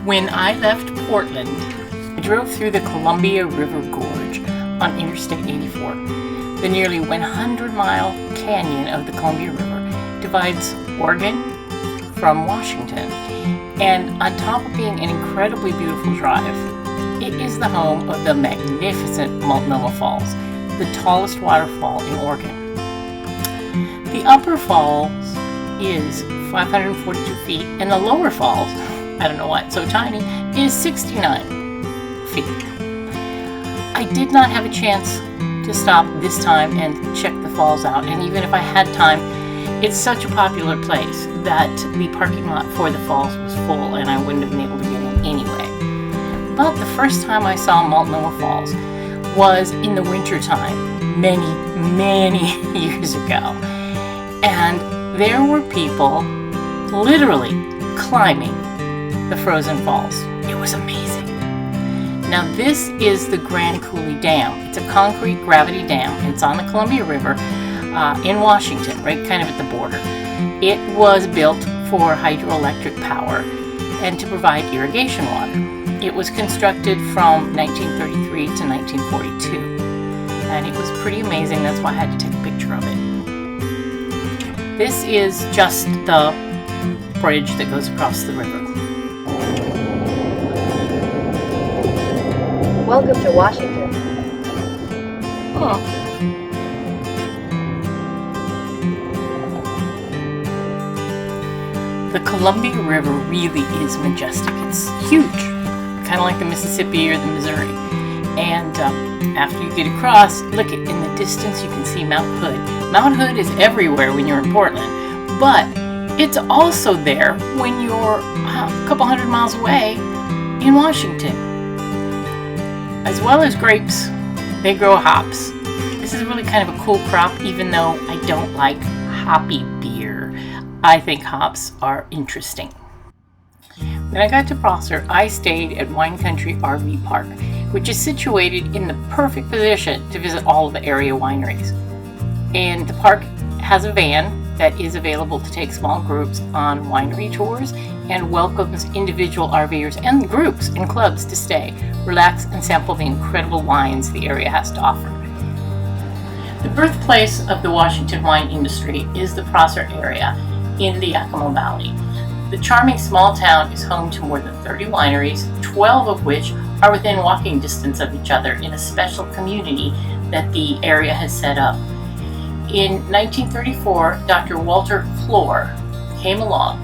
When I left Portland, I drove through the Columbia River Gorge on Interstate 84. The nearly 100-mile canyon of the Columbia River divides Oregon from Washington. And on top of being an incredibly beautiful drive, it is the home of the magnificent Multnomah Falls, the tallest waterfall in Oregon. The upper falls is 542 feet, and the lower falls, I don't know why it's so tiny, is 69 feet. I did not have a chance to stop this time and check the falls out, and even if I had time, it's such a popular place that the parking lot for the falls was full and I wouldn't have been able to get in anyway. But the first time I saw Multnomah Falls was in the winter time, many years ago. And there were people literally climbing the frozen falls. It was amazing. Now this is the Grand Coulee Dam. It's a concrete gravity dam. It's on the Columbia River in Washington, right kind of at the border. It was built for hydroelectric power and to provide irrigation water. It was constructed from 1933 to 1942. And it was pretty amazing. That's why I had to take a picture of it. This is just the bridge that goes across the river. Welcome to Washington. Oh. The Columbia River really is majestic. It's huge, kind of like the Mississippi or the Missouri. And after you get across, look in the distance you can see Mount Hood. Mount Hood is everywhere when you're in Portland, but it's also there when you're a couple hundred miles away in Washington. As well as grapes, they grow hops. This is really kind of a cool crop, even though I don't like hoppy beer. I think hops are interesting. When I got to Prosser, I stayed at Wine Country RV Park, which is situated in the perfect position to visit all of the area wineries. And the park has a van that is available to take small groups on winery tours and welcomes individual RVers and groups and clubs to stay, relax, and sample the incredible wines the area has to offer. The birthplace of the Washington wine industry is the Prosser area in the Yakima Valley. The charming small town is home to more than 30 wineries, 12 of which are within walking distance of each other in a special community that the area has set up. In 1934, Dr. Walter Flor came along,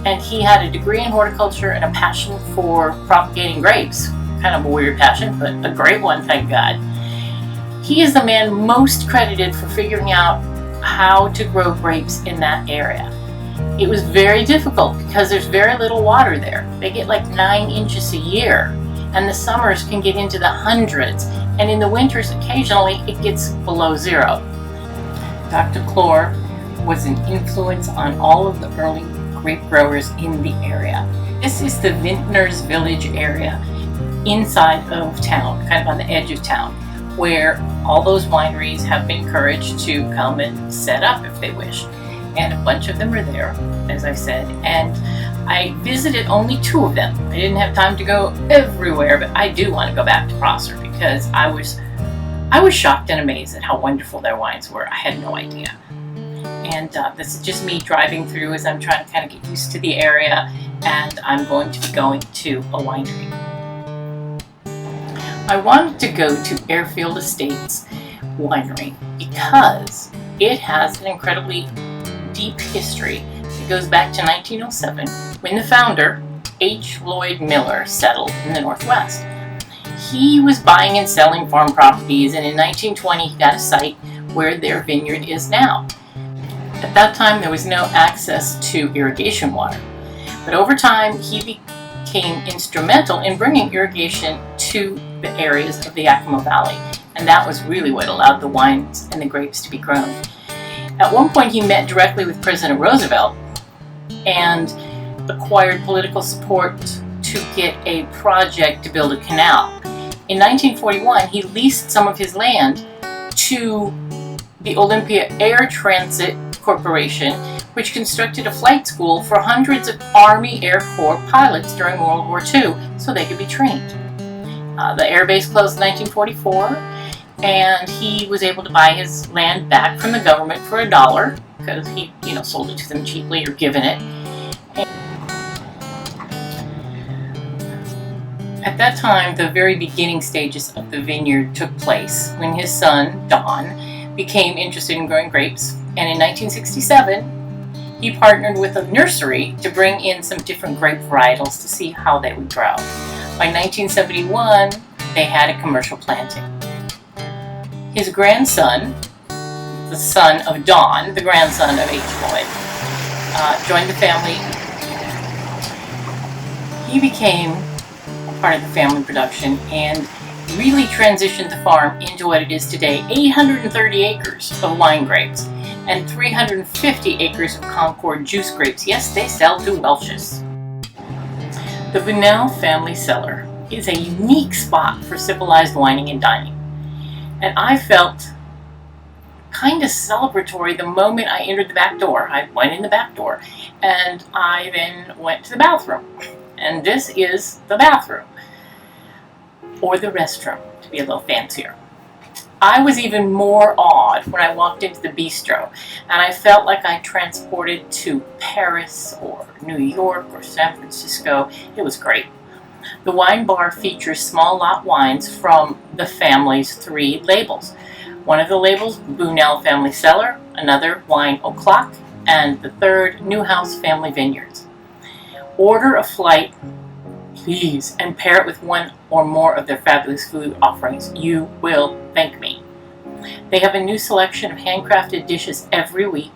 and he had a degree in horticulture and a passion for propagating grapes. Kind of a weird passion, but a great one, thank God. He is the man most credited for figuring out how to grow grapes in that area. It was very difficult because there's very little water there. They get like 9 inches a year, and the summers can get into the hundreds, and in the winters occasionally it gets below zero. Dr. Flor was an influence on all of the early grape growers in the area. This is the Vintners Village area inside of town, kind of on the edge of town, where all those wineries have been encouraged to come and set up if they wish. And a bunch of them are there, as I said, and I visited only 2 of them. I didn't have time to go everywhere, but I do want to go back to Prosser because I was shocked and amazed at how wonderful their wines were. I had no idea. And this is just me driving through as I'm trying to kind of get used to the area, and I'm going to be going to a winery. I wanted to go to Airfield Estates Winery because it has an incredibly deep history. It goes back to 1907 when the founder, H. Lloyd Miller, settled in the Northwest. He was buying and selling farm properties, and in 1920 he got a site where their vineyard is now. At that time there was no access to irrigation water, but over time he became instrumental in bringing irrigation to the areas of the Yakima Valley, and that was really what allowed the wines and the grapes to be grown. At one point he met directly with President Roosevelt and acquired political support to get a project to build a canal. In 1941 he leased some of his land to the Olympia Air Transit Corporation, which constructed a flight school for hundreds of Army Air Corps pilots during World War II so they could be trained. The airbase closed in 1944, and he was able to buy his land back from the government for $1 because he, sold it to them cheaply or given it. At that time, the very beginning stages of the vineyard took place when his son, Don, became interested in growing grapes, and in 1967, he partnered with a nursery to bring in some different grape varietals to see how they would grow. By 1971, they had a commercial planting. His grandson, the son of Don, the grandson of H. Lloyd, joined the family. He became part of the family production and really transitioned the farm into what it is today: 830 acres of wine grapes and 350 acres of Concord juice grapes. Yes, they sell to Welch's. The Bunnell family cellar is a unique spot for civilized wining and dining, and I felt kind of celebratory the moment I entered the back door. I went in the back door and I then went to the bathroom. And this is the bathroom, or the restroom, to be a little fancier. I was even more awed when I walked into the bistro, and I felt like I transported to Paris or New York or San Francisco. It was great. The wine bar features small lot wines from the family's 3 labels. One of the labels, Bunnell Family Cellar, another, Wine O'Clock, and the third, Newhouse Family Vineyards. Order a flight, please, and pair it with one or more of their fabulous food offerings. You will thank me. They have a new selection of handcrafted dishes every week.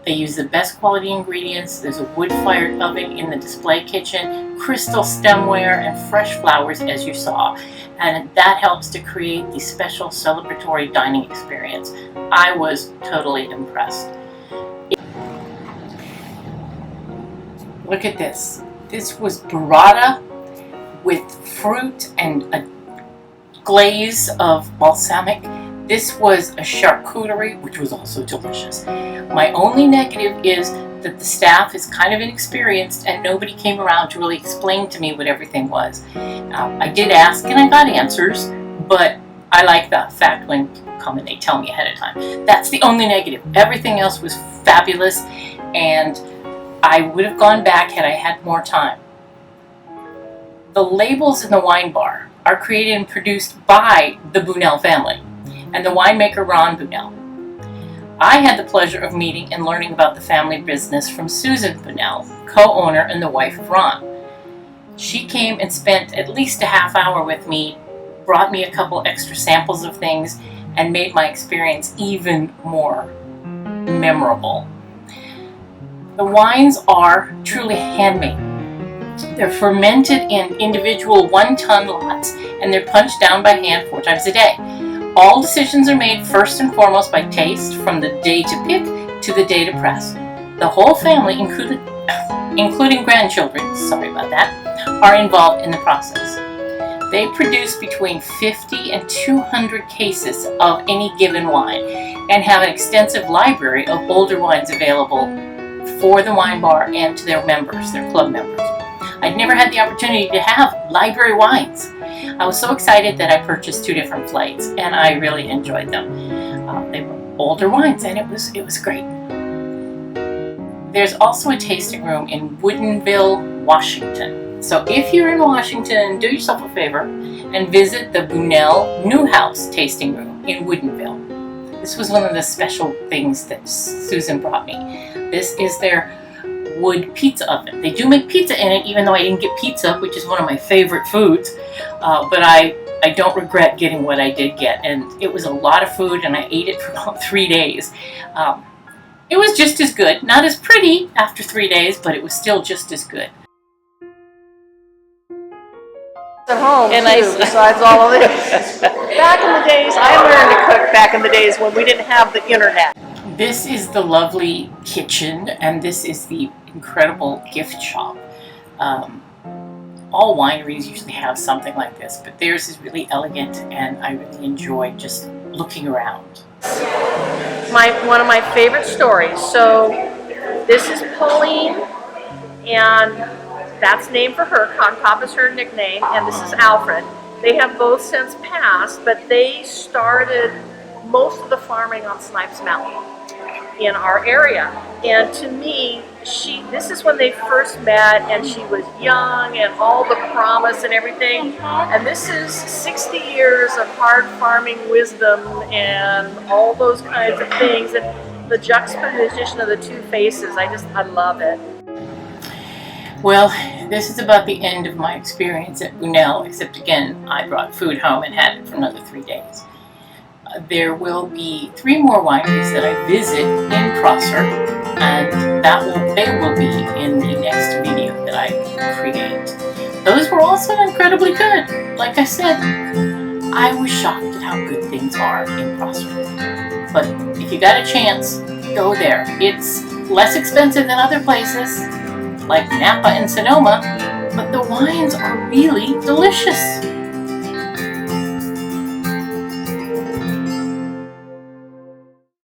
They use the best quality ingredients. There's a wood-fired oven in the display kitchen, crystal stemware, and fresh flowers, as you saw. And that helps to create the special celebratory dining experience. I was totally impressed. Look at this. This was burrata with fruit and a glaze of balsamic. This was a charcuterie, which was also delicious. My only negative is that the staff is kind of inexperienced and nobody came around to really explain to me what everything was. I did ask and I got answers, but I like the fact when people come and they tell me ahead of time. That's the only negative. Everything else was fabulous, and I would have gone back had I had more time. The labels in the wine bar are created and produced by the Bunnell family and the winemaker Ron Bunnell. I had the pleasure of meeting and learning about the family business from Susan Bunnell, co-owner and the wife of Ron. She came and spent at least a half hour with me, brought me a couple extra samples of things, and made my experience even more memorable. The wines are truly handmade. They're fermented in individual 1-ton lots, and they're punched down by hand 4 times a day. All decisions are made first and foremost by taste, from the day to pick to the day to press. The whole family, including grandchildren, sorry about that, are involved in the process. They produce between 50 and 200 cases of any given wine and have an extensive library of older wines available for the wine bar and to their members, their club members. I'd never had the opportunity to have library wines. I was so excited that I purchased 2 different flights, and I really enjoyed them. They were older wines, and it was great. There's also a tasting room in Woodinville, Washington. So if you're in Washington, do yourself a favor and visit the Bunnell Newhouse tasting room in Woodinville. This was one of the special things that Susan brought me. This is their wood pizza oven. They do make pizza in it, even though I didn't get pizza, which is one of my favorite foods. But I don't regret getting what I did get. And it was a lot of food, and I ate it for about 3 days. It was just as good. Not as pretty after 3 days, but it was still just as good. At home, and too, besides all of this. Back in the days, I learned to cook back in the days when we didn't have the internet. This is the lovely kitchen, and this is the incredible gift shop. All wineries usually have something like this, but theirs is really elegant, and I really enjoyed just looking around. One of my favorite stories. So This is Pauline, and that's named for her. Concop is her nickname, and this is Alfred. They have both since passed, but they started most of the farming on Snipes Mountain in our area. And to me, this is when they first met, and she was young and all the promise and everything. And this is 60 years of hard farming wisdom and all those kinds of things. And the juxtaposition of the two faces, I love it. Well, this is about the end of my experience at Bunnell, except again, I brought food home and had it for another 3 days. There will be 3 more wineries that I visit in Prosser, and they will be in the next video that I create. Those were also incredibly good. Like I said, I was shocked at how good things are in Prosser. But if you got a chance, go there. It's less expensive than other places, like Napa and Sonoma, but the wines are really delicious.